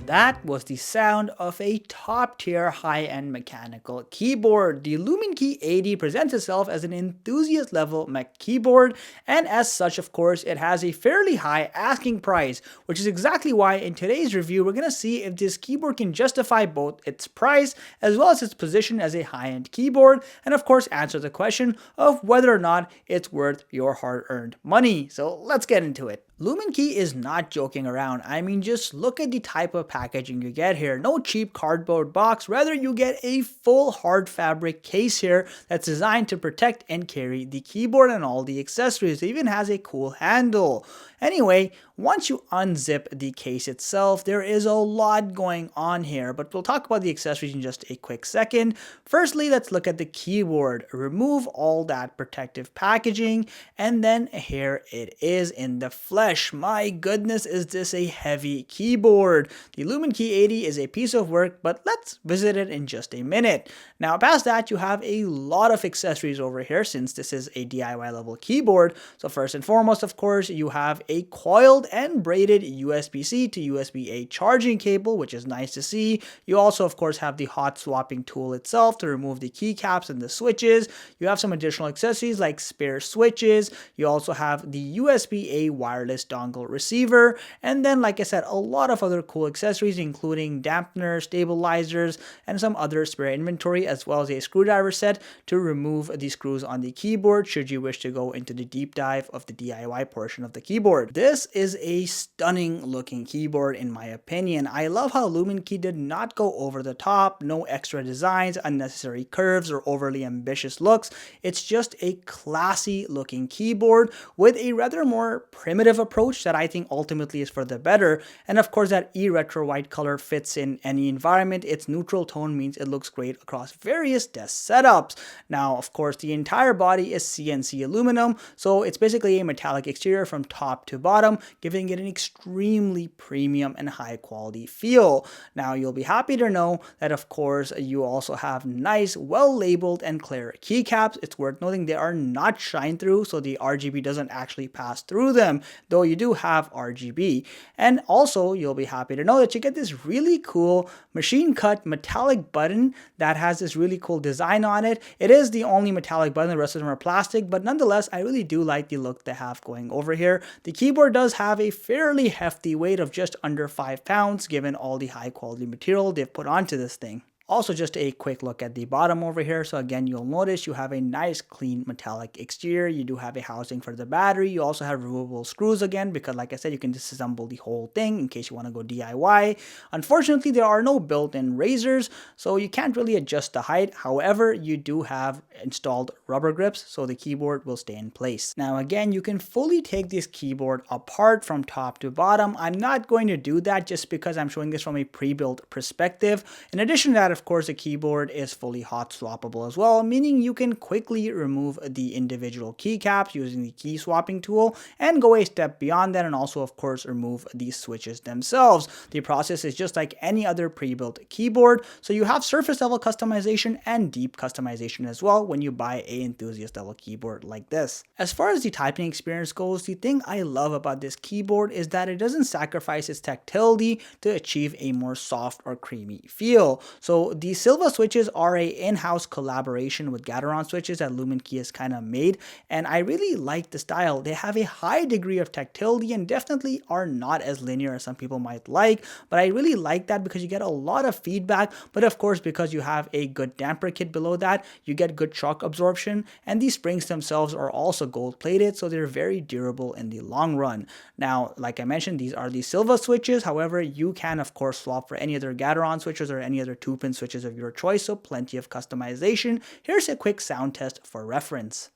That was the sound of a top-tier high-end mechanical keyboard. The Luminkey 80 presents itself as an enthusiast-level mech keyboard, and as such, of course, it has a fairly high asking price, which is exactly why in today's review we're going to see if this keyboard can justify both its price as well as its position as a high-end keyboard, and of course answer the question of whether or not it's worth your hard-earned money. So let's get into it. Luminkey is not joking around. I mean, just look at the type of packaging you get here. No cheap cardboard box, rather you get a full hard fabric case here that's designed to protect and carry the keyboard and all the accessories. It even has a cool handle. Anyway, once you unzip the case itself, there is a lot going on here, but we'll talk about the accessories in just a quick second. Firstly, let's look at the keyboard. Remove all that protective packaging, and then here it is in the flesh. My goodness, is this a heavy keyboard? The Luminkey 80 is a piece of work, but let's visit it in just a minute. Now, past that, you have a lot of accessories over here since this is a DIY level keyboard. So first and foremost, of course, you have a coiled and braided USB-C to USB-A charging cable, which is nice to see. You also, of course, have the hot swapping tool itself to remove the keycaps and the switches. You have some additional accessories like spare switches. You also have the USB-A wireless dongle receiver. And then, like I said, a lot of other cool accessories, including dampeners, stabilizers, and some other spare inventory, as well as a screwdriver set to remove the screws on the keyboard should you wish to go into the deep dive of the DIY portion of the keyboard. This is a stunning looking keyboard in my opinion. I love how Luminkey did not go over the top, no extra designs, unnecessary curves, or overly ambitious looks. It's just a classy looking keyboard with a rather more primitive approach that I think ultimately is for the better. And of course, that e-retro white color fits in any environment. Its neutral tone means it looks great across various desk setups. Now, of course, the entire body is CNC aluminum, so it's basically a metallic exterior from top to bottom, giving it an extremely premium and high quality feel. Now, you'll be happy to know that, of course, you also have nice, well labeled and clear keycaps. It's worth noting they are not shine through, so the RGB doesn't actually pass through them, though you do have RGB. And also, you'll be happy to know that you get this really cool machine cut metallic button that has this really cool design on it. It is the only metallic button, the rest of them are plastic, but nonetheless, I really do like the look they have going over here. The keyboard does have a fairly hefty weight of just under 5 pounds, given all the high quality material they've put onto this thing. Also, just a quick look at the bottom over here. So again, you'll notice you have a nice clean metallic exterior. You do have a housing for the battery. You also have removable screws again, because like I said, you can disassemble the whole thing in case you want to go DIY. Unfortunately, there are no built-in razors, so you can't really adjust the height. However, you do have installed rubber grips, so the keyboard will stay in place. Now again, you can fully take this keyboard apart from top to bottom. I'm not going to do that just because I'm showing this from a pre-built perspective. In addition to that, of course, the keyboard is fully hot swappable as well, meaning you can quickly remove the individual keycaps using the key swapping tool and go a step beyond that, and also, of course, remove these switches themselves. The process is just like any other pre-built keyboard, so you have surface level customization and deep customization as well when you buy a enthusiast level keyboard like this. As far as the typing experience goes, the thing I love about this keyboard is that it doesn't sacrifice its tactility to achieve a more soft or creamy feel. So the Sylva switches are a in-house collaboration with Gateron switches that Luminkey has kind of made, and I really like the style. They have a high degree of tactility and definitely are not as linear as some people might like, but I really like that because you get a lot of feedback, but of course, because you have a good damper kit below that, you get good shock absorption, and these springs themselves are also gold plated, so they're very durable in the long run. Now, like I mentioned, these are the Sylva switches. However, you can of course swap for any other Gateron switches or any other 2-pin switches of your choice, so plenty of customization. Here's a quick sound test for reference.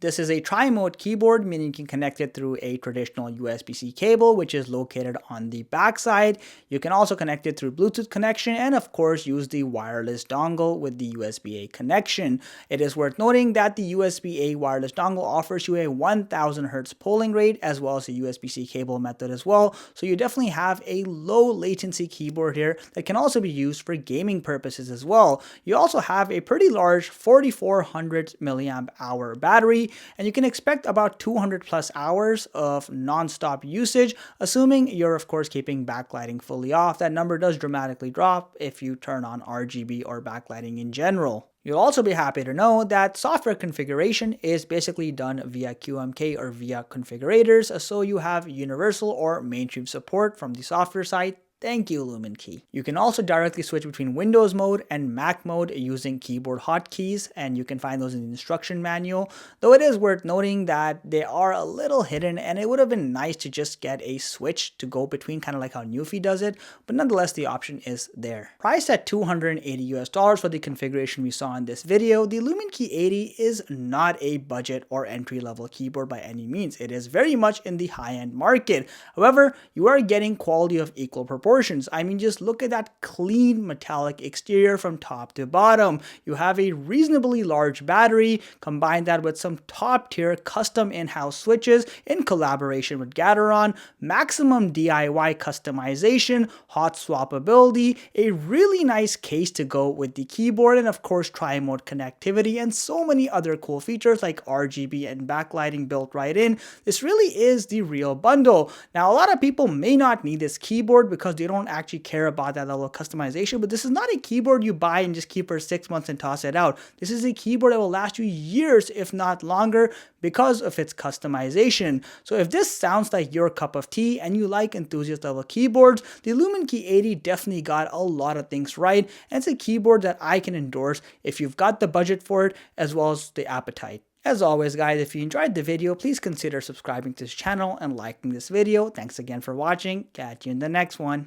This is a tri-mode keyboard, meaning you can connect it through a traditional USB-C cable, which is located on the back side. You can also connect it through Bluetooth connection, and of course use the wireless dongle with the USB-A connection. It is worth noting that the USB-A wireless dongle offers you a 1000 Hz polling rate, as well as a USB-C cable method as well, so you definitely have a low latency keyboard here that can also be used for gaming purposes as well. You also have a pretty large 4400 milliamp hour battery, and you can expect about 200 plus hours of non-stop usage, assuming you're of course keeping backlighting fully off. That number does dramatically drop if you turn on RGB or backlighting in general. You'll also be happy to know that software configuration is basically done via QMK or via configurators, so you have universal or mainstream support from the software side. Thank you, Luminkey. You can also directly switch between Windows mode and Mac mode using keyboard hotkeys, and you can find those in the instruction manual, though it is worth noting that they are a little hidden, and it would have been nice to just get a switch to go between, kind of like how Newfie does it, but nonetheless the option is there. Priced at $280 for the configuration we saw in this video, the Luminkey 80 is not a budget or entry-level keyboard by any means. It is very much in the high-end market. However, you are getting quality of equal proportions. I mean, just look at that clean metallic exterior from top to bottom. You have a reasonably large battery, combine that with some top tier custom in-house switches in collaboration with Gateron, maximum DIY customization, hot swappability, a really nice case to go with the keyboard, and of course tri-mode connectivity, and so many other cool features like RGB and backlighting built right in. This really is the real bundle. Now, a lot of people may not need this keyboard because they don't actually care about that level of customization, but this is not a keyboard you buy and just keep for 6 months and toss it out. This is a keyboard that will last you years, if not longer, because of its customization. So if this sounds like your cup of tea and you like enthusiast level keyboards, the Luminkey 80 definitely got a lot of things right, and it's a keyboard that I can endorse if you've got the budget for it as well as the appetite. As always, guys, if you enjoyed the video, please consider subscribing to this channel and liking this video. Thanks again for watching. Catch you in the next one.